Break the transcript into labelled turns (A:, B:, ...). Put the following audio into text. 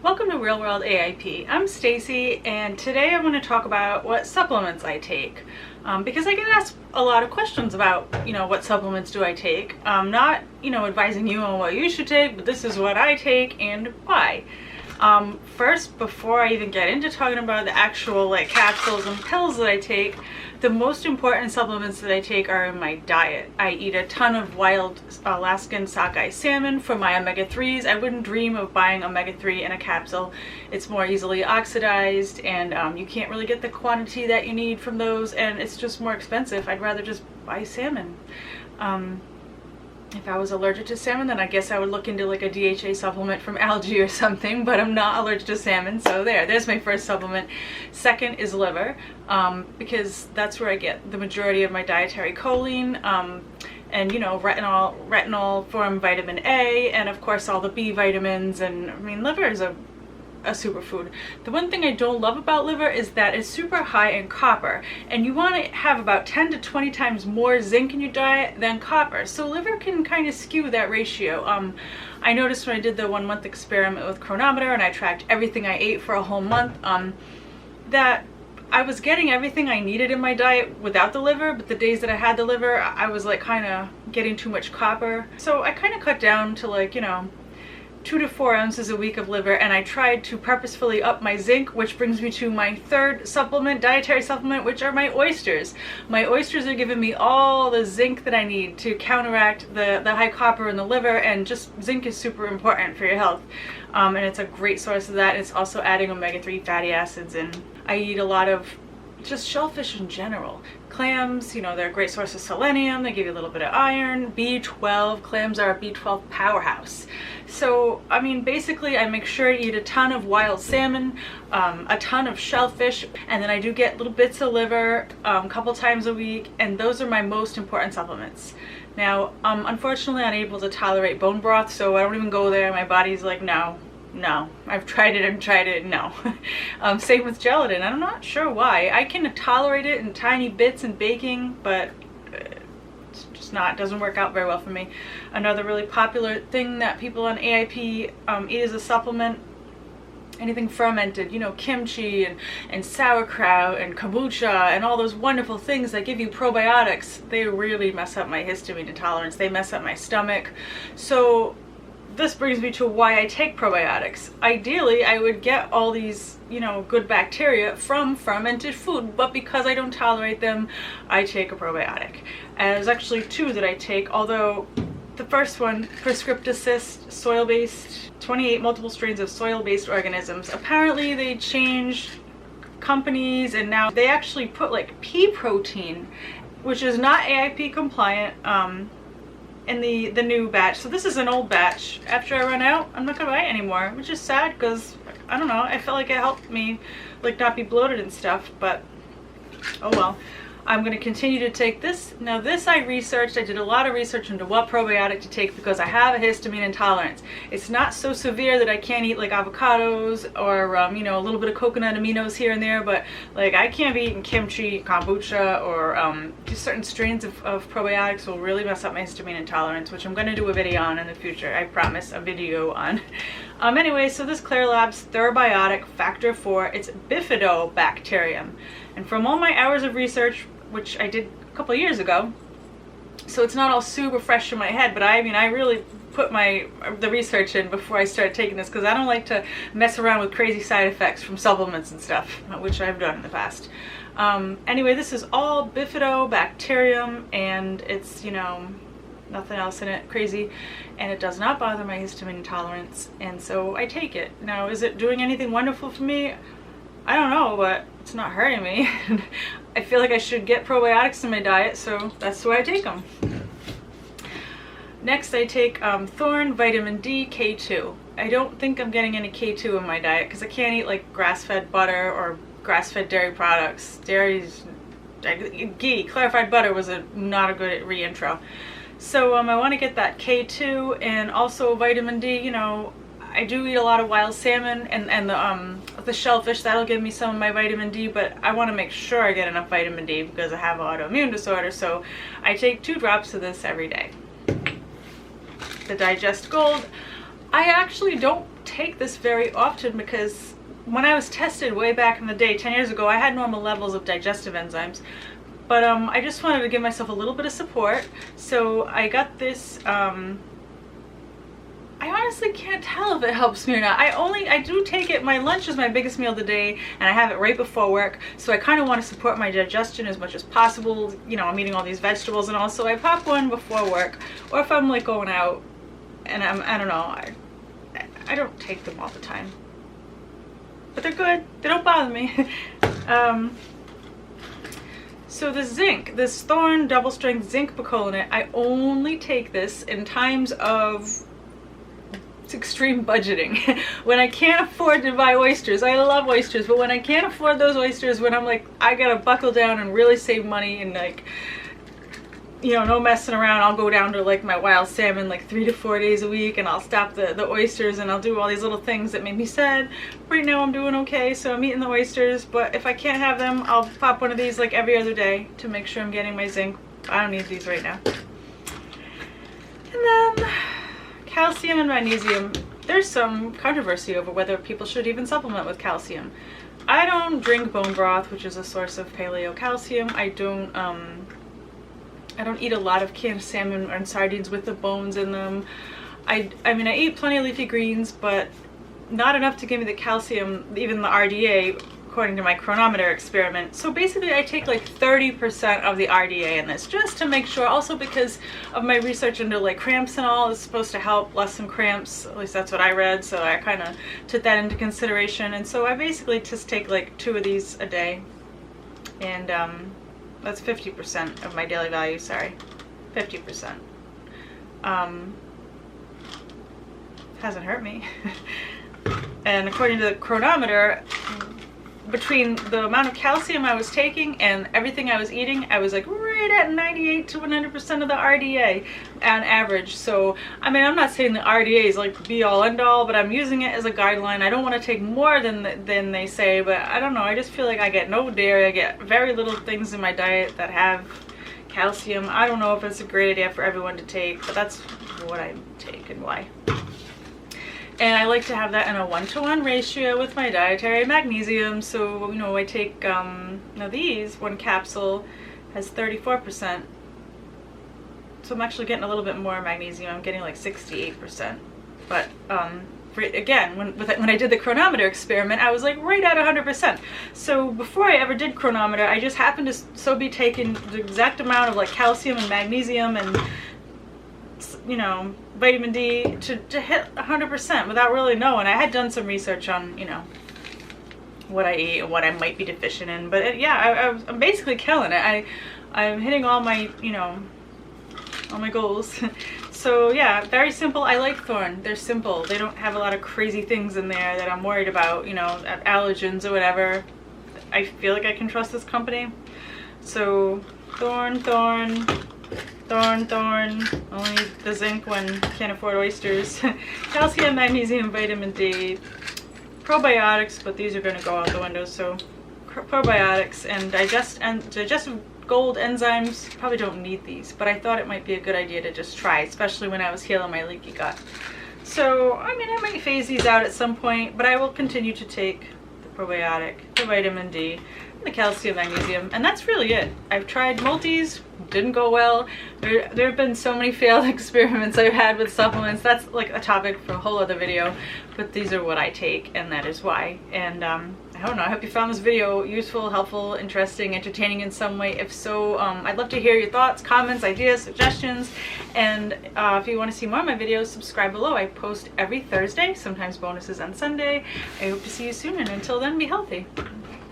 A: Welcome to Real World AIP. I'm Stacy, and today I'm going to talk about what supplements I take because I get asked a lot of questions about, what supplements do I take. I'm not, advising you on what you should take, but this is what I take and why. First, before I even get into talking about the actual capsules and pills that I take, the most important supplements that I take are in my diet. I eat a ton of wild Alaskan sockeye salmon for my omega-3s. I wouldn't dream of buying omega-3 in a capsule. It's more easily oxidized, and you can't really get the quantity that you need from those, and it's just more expensive. I'd rather just buy salmon. If I was allergic to salmon, then I guess I would look into like a DHA supplement from algae or something, but I'm not allergic to salmon, so there's my first supplement. Second is liver, because that's where I get the majority of my dietary choline, and retinol form vitamin A, and of course all the B vitamins, and I mean liver is a superfood. The one thing I don't love about liver is that it's super high in copper, and you want to have about 10 to 20 times more zinc in your diet than copper, so liver can kind of skew that ratio. I noticed when I did the 1 month experiment with Cronometer and I tracked everything I ate for a whole month, that I was getting everything I needed in my diet without the liver, but the days that I had the liver, I was kind of getting too much copper. So I kind of cut down to 2 to 4 ounces a week of liver, and I tried to purposefully up my zinc, which brings me to my third supplement, dietary supplement, which are my oysters. My oysters are giving me all the zinc that I need to counteract the high copper in the liver, and just zinc is super important for your health. And it's a great source of that. It's also adding omega-3 fatty acids, and I eat a lot of just shellfish in general. Clams, they're a great source of selenium. They give you a little bit of iron. B12, clams are a B12 powerhouse. So, I mean, basically I make sure to eat a ton of wild salmon, a ton of shellfish, and then I do get little bits of liver a couple times a week, and those are my most important supplements. Now, I'm unfortunately unable to tolerate bone broth, so I don't even go there. My body's like, no, I've tried it, no. Same with gelatin. I'm not sure why. I can tolerate it in tiny bits in baking, but it's just not, doesn't work out very well for me. Another really popular thing that people on AIP eat as a supplement, anything fermented, kimchi and sauerkraut and kombucha and all those wonderful things that give you probiotics. They really mess up my histamine intolerance. They mess up my stomach. So this brings me to why I take probiotics. Ideally, I would get all these, good bacteria from fermented food, but because I don't tolerate them, I take a probiotic. And there's actually two that I take, although the first one, Prescript Assist, soil-based, 28 multiple strains of soil-based organisms. Apparently they changed companies, and now they actually put pea protein, which is not AIP compliant, in the new batch. So this is an old batch. After I run out, I'm not gonna buy it anymore, which is sad because I don't know, I felt like it helped me not be bloated and stuff, but oh well. I'm going to continue to take this. Now this I researched. I did a lot of research into what probiotic to take because I have a histamine intolerance. It's not so severe that I can't eat avocados or a little bit of coconut aminos here and there, but I can't be eating kimchi, kombucha, or just certain strains of probiotics will really mess up my histamine intolerance, which I'm going to do a video on in the future. I promise, a video on. Anyway, so this Clear Labs Probiotic Factor 4, it's bifidobacterium. And from all my hours of research, which I did a couple of years ago, so it's not all super fresh in my head, but I really put the research in before I started taking this, because I don't like to mess around with crazy side effects from supplements and stuff, which I've done in the past. Anyway, this is all bifidobacterium, and it's, nothing else in it crazy, and it does not bother my histamine intolerance, and so I take it. Now, is it doing anything wonderful for me? I don't know, but it's not hurting me. I feel like I should get probiotics in my diet, so that's why I take them. Next, I take Thorne Vitamin D K2. I don't think I'm getting any K2 in my diet because I can't eat grass-fed butter or grass-fed dairy products. Ghee, clarified butter was not a good re-intro. So I want to get that K2 and also vitamin D. I do eat a lot of wild salmon and the shellfish. That'll give me some of my vitamin D, but I want to make sure I get enough vitamin D because I have an autoimmune disorder, so I take 2 drops of this every day. The Digest Gold, I actually don't take this very often because when I was tested way back in the day, 10 years ago, I had normal levels of digestive enzymes. But I just wanted to give myself a little bit of support. So I got this, I honestly can't tell if it helps me or not. I do take it, my lunch is my biggest meal of the day, and I have it right before work. So I kind of want to support my digestion as much as possible. You know, I'm eating all these vegetables and all, so I pop one before work. Or if I'm like going out and I don't know, I don't take them all the time. But they're good, they don't bother me. So the zinc, this Thorne double strength zinc bacolinate, I only take this in times of extreme budgeting. When I can't afford to buy oysters. I love oysters, but when I can't afford those oysters, when I'm like, I gotta buckle down and really save money and like, you know, no messing around, I'll go down to like my wild salmon like 3 to 4 days a week, and I'll stop the oysters, and I'll do all these little things that make me sad. Right now I'm doing okay, so I'm eating the oysters, but if I can't have them, I'll pop one of these like every other day to make sure I'm getting my zinc. I don't need these right now. And then calcium and magnesium. There's some controversy over whether people should even supplement with calcium. I don't drink bone broth, which is a source of paleo calcium. I don't eat a lot of canned salmon and sardines with the bones in them. I mean, I eat plenty of leafy greens, but not enough to give me the calcium, even the RDA, according to my Cronometer experiment. So basically I take like 30% of the RDA in this, just to make sure, also because of my research into like cramps and all. It's supposed to help lessen cramps, at least that's what I read, so I kind of took that into consideration. And so I basically just take like 2 of these a day, and that's 50% of my daily value, sorry, 50%. Hasn't hurt me. And according to the Cronometer, between the amount of calcium I was taking and everything I was eating, I was like right at 98 to 100% of the RDA on average. So, I mean, I'm not saying the RDA is like be all end all, but I'm using it as a guideline. I don't want to take more than they say, but I don't know. I just feel like I get no dairy. I get very little things in my diet that have calcium. I don't know if it's a great idea for everyone to take, but that's what I take and why. And I like to have that in a 1-to-1 ratio with my dietary magnesium. So, you know, I take, now these, one capsule has 34%. So I'm actually getting a little bit more magnesium. I'm getting like 68%. But, again, when I did the Cronometer experiment, I was like right at 100%. So before I ever did Cronometer, I just happened to be taking the exact amount of like calcium and magnesium and, you know, vitamin D to hit 100% without really knowing. I had done some research on, you know, what I eat and what I might be deficient in, but yeah, I'm basically killing it. I'm hitting all my, you know, all my goals. So yeah, very simple. I like Thorne. They're simple. They don't have a lot of crazy things in there that I'm worried about, you know, allergens or whatever. I feel like I can trust this company. So Thorne. Only the zinc when can't afford oysters. Calcium, magnesium, vitamin D. Probiotics, but these are going to go out the window. So probiotics and digestive gold enzymes. Probably don't need these, but I thought it might be a good idea to just try, especially when I was healing my leaky gut. So I mean, I might phase these out at some point, but I will continue to take the probiotic, the vitamin D, the calcium, magnesium, and that's really it. I've tried multis, didn't go well. There have been so many failed experiments I've had with supplements. That's like a topic for a whole other video, but these are what I take, and that is why. And I don't know, I hope you found this video useful, helpful, interesting, entertaining in some way. If so, I'd love to hear your thoughts, comments, ideas, suggestions, and if you want to see more of my videos, subscribe below. I post every Thursday, sometimes bonuses on Sunday. I hope to see you soon, and until then, be healthy.